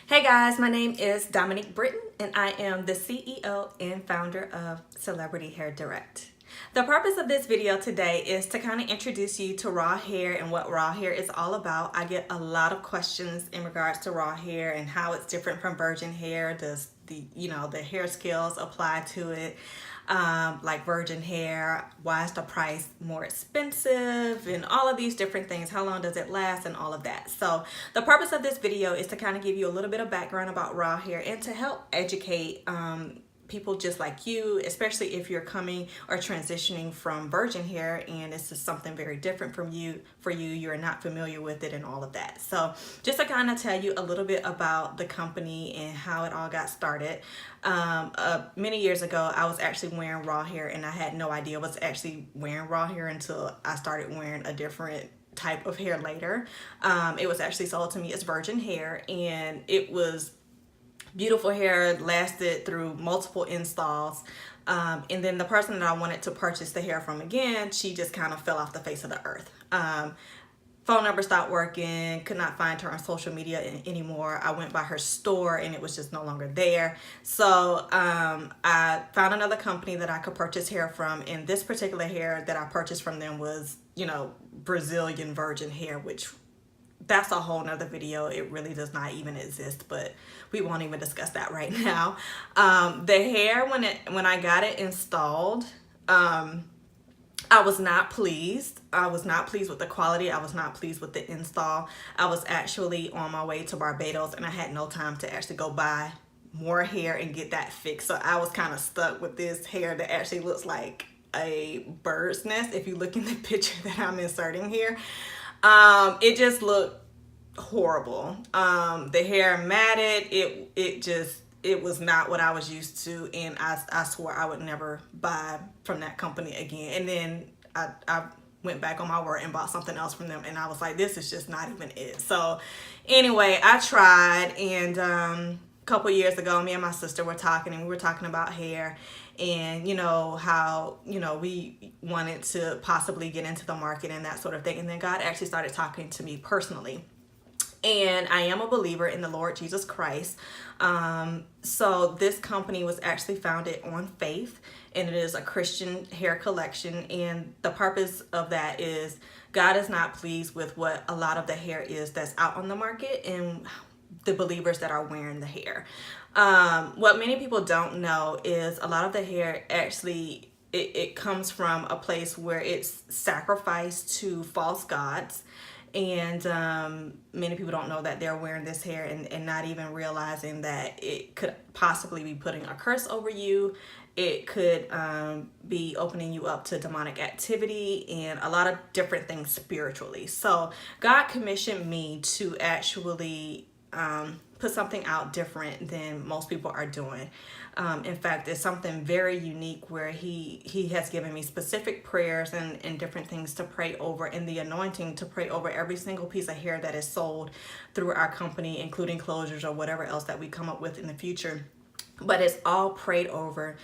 Hey guys, my name is Dominique Britton and I am the CEO and founder of Celebrity Hair Direct. The purpose of this video today is to kind of introduce you to raw hair and what raw hair is all about. I get a lot of questions in regards to raw hair and how it's different from virgin hair. Does the hair skills apply to it? Like virgin hair, why is the price more expensive, and all of these different things. How long does it last, and all of that. So the purpose of this video is to kind of give you a little bit of background about raw hair and to help educate people just like you, especially if you're coming or transitioning from virgin hair and it's just something very different from you're not familiar with it and all of that. So just to kind of tell you a little bit about the company and how it all got started. Many years ago I was actually wearing raw hair and I had no idea I was actually wearing raw hair until I started wearing a different type of hair later. It was actually sold to me as virgin hair, and it was beautiful hair, lasted through multiple installs. And then the person that I wanted to purchase the hair from again, she just kind of fell off the face of the earth. Phone number stopped working, could not find her on social media anymore. I went by her store and it was just no longer there. So I found another company that I could purchase hair from, and this particular hair that I purchased from them was, Brazilian virgin hair, which that's a whole nother video. It really does not even exist, but we won't even discuss that right now. The hair, when I got it installed, I was not pleased. I was not pleased with the quality. I was not pleased with the install. I was actually on my way to Barbados and I had no time to actually go buy more hair and get that fixed. So I was kind of stuck with this hair that actually looks like a bird's nest. If you look in the picture that I'm inserting here, it just looked horrible. The hair matted. It was not what I was used to, and I swore I would never buy from that company again. And then I went back on my word and bought something else from them, and I was like, this is just not even it. So anyway, I tried, and a couple years ago, me and my sister were talking, and we were talking about hair, and how we wanted to possibly get into the market and that sort of thing. And then God actually started talking to me personally. And I am a believer in the Lord Jesus Christ. So this company was actually founded on faith, and it is a Christian hair collection. And the purpose of that is God is not pleased with what a lot of the hair is that's out on the market and the believers that are wearing the hair. What many people don't know is a lot of the hair actually, it comes from a place where it's sacrificed to false gods. And many people don't know that they're wearing this hair and not even realizing that it could possibly be putting a curse over you. It could be opening you up to demonic activity and a lot of different things spiritually. So God commissioned me to actually put something out different than most people are doing. In fact, it's something very unique where he has given me specific prayers and different things to pray over, and the anointing to pray over every single piece of hair that is sold through our company, including closures or whatever else that we come up with in the future. But it's all prayed over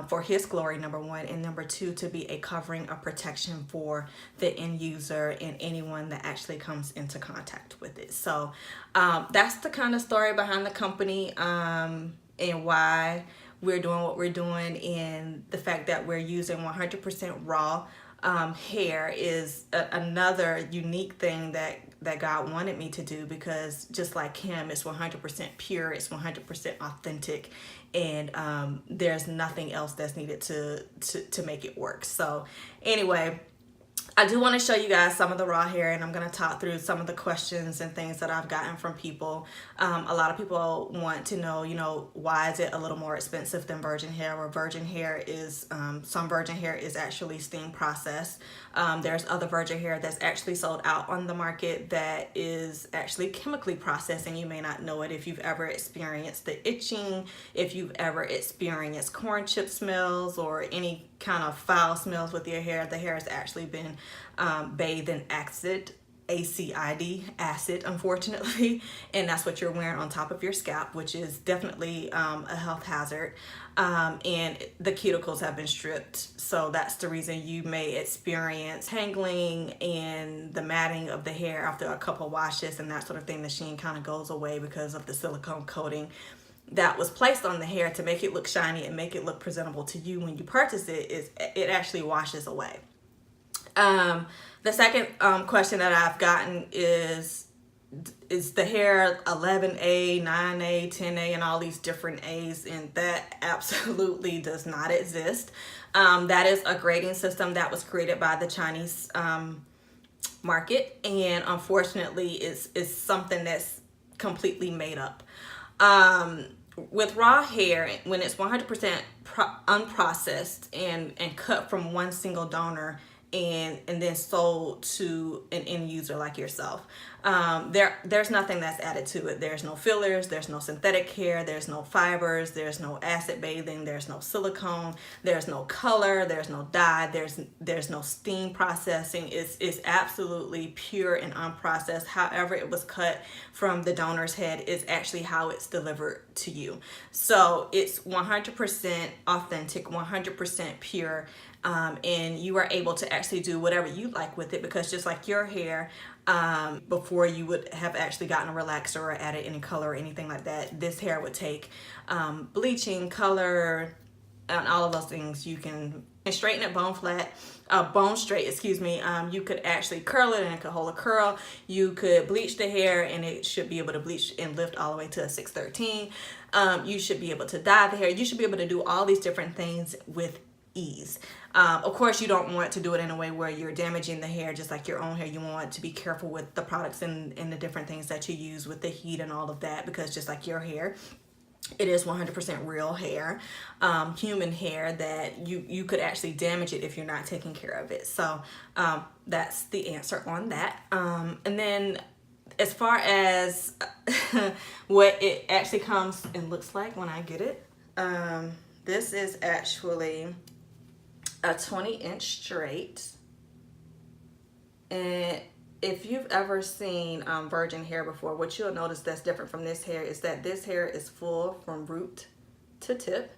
for his glory, number one, and number two, to be a covering of protection for the end user and anyone that actually comes into contact with it. So that's the kind of story behind the company, and why we're doing what we're doing, and the fact that we're using 100% raw hair is another unique thing that God wanted me to do, because just like him, it's 100% pure, it's 100% authentic, and there's nothing else that's needed to make it work. So anyway, I do want to show you guys some of the raw hair, and I'm going to talk through some of the questions and things that I've gotten from people. A lot of people want to know, why is it a little more expensive than virgin hair? Or virgin hair is, some virgin hair is actually steam processed. There's other virgin hair that's actually sold out on the market that is actually chemically processed, and you may not know it if you've ever experienced the itching, if you've ever experienced corn chip smells or any kind of foul smells with your hair. The hair has actually been bathed in acid, unfortunately, and that's what you're wearing on top of your scalp, which is definitely a health hazard. And the cuticles have been stripped, so that's the reason you may experience tangling and the matting of the hair after a couple washes and that sort of thing. The sheen kind of goes away because of the silicone coating that was placed on the hair to make it look shiny and make it look presentable to you when you purchase it. It actually washes away. The second question that I've gotten is the hair 11A, 9A, 10A, and all these different A's, and that absolutely does not exist. That is a grading system that was created by the Chinese market, and unfortunately is something that's completely made up. With raw hair, when it's 100% unprocessed and cut from one single donor and then sold to an end user like yourself, there's nothing that's added to it. There's no fillers, there's no synthetic hair, there's no fibers, there's no acid bathing, there's no silicone, there's no color, there's no dye, there's no steam processing. It's absolutely pure and unprocessed. However it was cut from the donor's head is actually how it's delivered to you. So it's 100% authentic, 100% pure, and you are able to actually do whatever you like with it, because just like your hair, before you would have actually gotten a relaxer or added any color or anything like that, this hair would take bleaching, color, and all of those things. You can straighten it bone straight, excuse me. You could actually curl it and it could hold a curl. You could bleach the hair and it should be able to bleach and lift all the way to a 613. You should be able to dye the hair. You should be able to do all these different things with ease. Of course, you don't want to do it in a way where you're damaging the hair just like your own hair. You want to be careful with the products and the different things that you use with the heat and all of that, because just like your hair, it is 100% real hair, human hair, that you could actually damage it if you're not taking care of it. So that's the answer on that. And then as far as what it actually comes and looks like when I get it, this is actually a 20-inch straight. And if you've ever seen virgin hair before, what you'll notice that's different from this hair is that this hair is full from root to tip.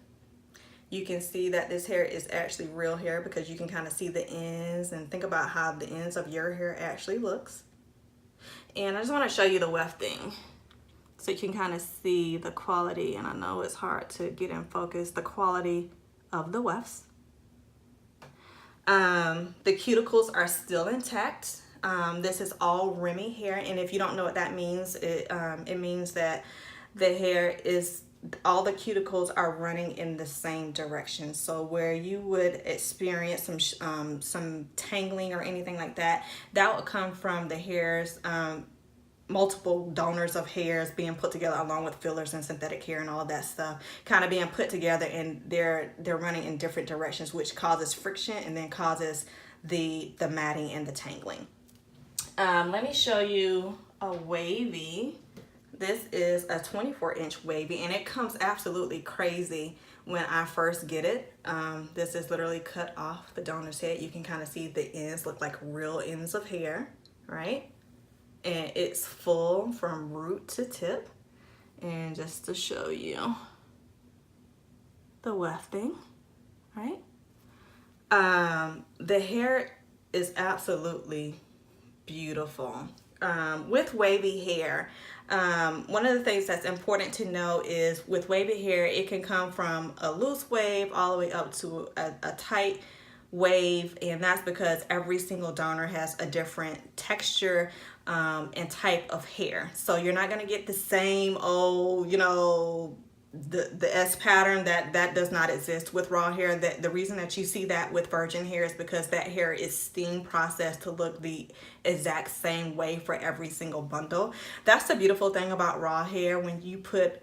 You can see that this hair is actually real hair because you can kind of see the ends, and think about how the ends of your hair actually looks. And I just want to show you the wefting so you can kind of see the quality, and I know it's hard to get in focus, the quality of the wefts. The cuticles are still intact. This is all Remy hair, and if you don't know what that means, it means that the hair is, all the cuticles are running in the same direction. So where you would experience some tangling or anything like that, that would come from the hairs, multiple donors of hairs being put together along with fillers and synthetic hair and all of that stuff kind of being put together, and they're running in different directions, which causes friction and then causes the matting and the tangling. Let me show you a wavy. This is a 24-inch wavy, and it comes absolutely crazy when I first get it. This is literally cut off the donor's head. You can kind of see the ends look like real ends of hair, right? And it's full from root to tip. And just to show you the wefting, right? The hair is absolutely beautiful. With wavy hair, one of the things that's important to know is with wavy hair, it can come from a loose wave all the way up to a tight wave, and that's because every single donor has a different texture and type of hair. So you're not going to get the same old, you know, the S pattern. That does not exist with raw hair. That the reason that you see that with virgin hair is because that hair is steam processed to look the exact same way for every single bundle. That's the beautiful thing about raw hair. When you put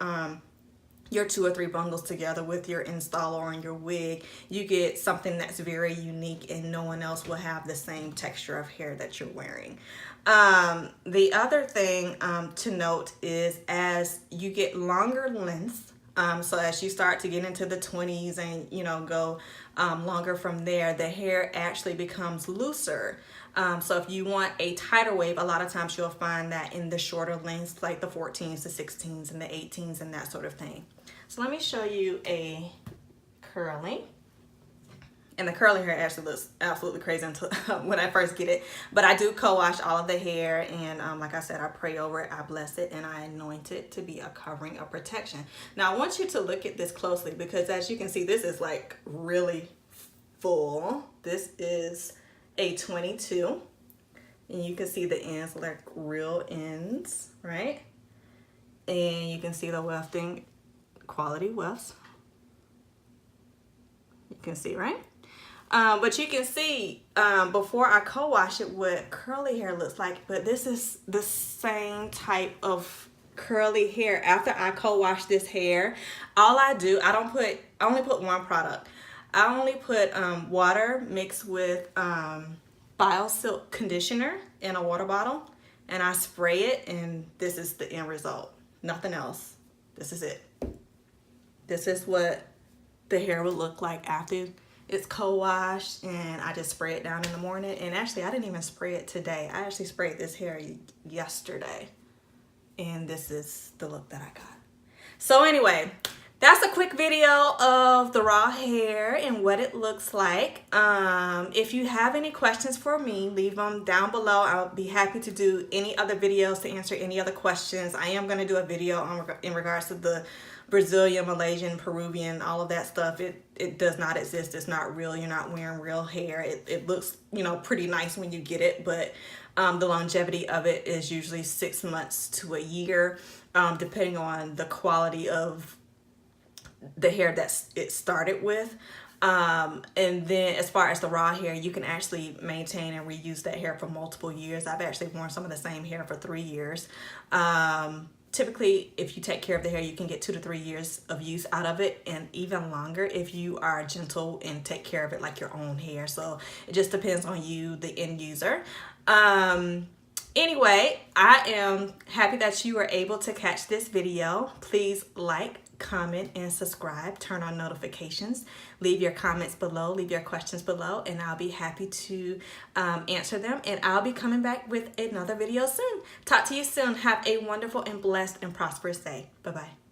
your 2 or 3 bundles together with your installer or your wig, you get something that's very unique, and no one else will have the same texture of hair that you're wearing. The other thing to note is as you get longer lengths, so as you start to get into the 20s and, you know, go longer from there, the hair actually becomes looser. So if you want a tighter wave, a lot of times you'll find that in the shorter lengths, like the 14s, the 16s, and the 18s, and that sort of thing. So let me show you a curling. And the curly hair actually looks absolutely crazy until when I first get it. But I do co-wash all of the hair, and like I said, I pray over it, I bless it, and I anoint it to be a covering of protection. Now I want you to look at this closely, because as you can see, this is like really full. This is a 22, and you can see the ends like real ends, right? And you can see the wefting, quality wefts. You can see, right? But you can see before I co-wash it what curly hair looks like, but this is the same type of curly hair after I co-wash this hair. All I do, I only put one product. I only put water mixed with Biosilk conditioner in a water bottle, and I spray it, and this is the end result. Nothing else. This is it. This is what the hair would look like after it's co-washed, and I just spray it down in the morning. And actually, I didn't even spray it today. I actually sprayed this hair yesterday, and this is the look that I got. So anyway, that's a quick video of the raw hair and what it looks like. If you have any questions for me, leave them down below. I'll be happy to do any other videos to answer any other questions. I am going to do a video in regards to the Brazilian, Malaysian, Peruvian, all of that stuff. It does not exist. It's not real. You're not wearing real hair. It looks, you know, pretty nice when you get it, but the longevity of it is usually 6 months to a year, depending on the quality of the hair that it started with. And then as far as the raw hair, you can actually maintain and reuse that hair for multiple years. I've actually worn some of the same hair for 3 years. Typically, if you take care of the hair, you can get 2 to 3 years of use out of it, and even longer if you are gentle and take care of it like your own hair. So it just depends on you, the end user. Anyway, I am happy that you were able to catch this video. Please like, comment, and subscribe. Turn on notifications. Leave your comments below. Leave your questions below, and I'll be happy to answer them. And I'll be coming back with another video soon. Talk to you soon. Have a wonderful and blessed and prosperous day. Bye-bye.